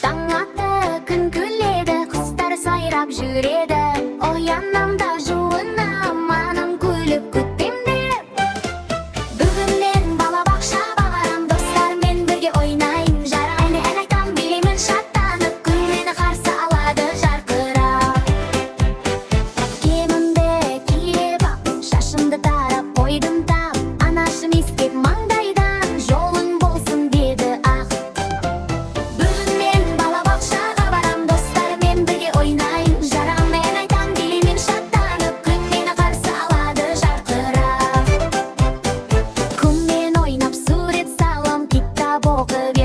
Таң атты, күн күледі, құстар сайрап жүреді. Оянам да жуынам, анам күліп күтем деп. Бүгін мен балабақшаға барам, достармен бірге ойнайын. Жарайын ән айтам, билеймін шаттанып, күн мені қарсы алады жарқырап. Киімімді киіп ап, шашымды тарап қойдым тап. Анашым иіскеп маңдайдан, жолың болсын деді ақ. Бүгін мен балабақшаға барам, достармен бірге ойнайын. Жарам ән айтам, билеймін шаттанып, күн мені қарсы алады жарқырап. Күнмен ойнап сурет салам, кітап оқып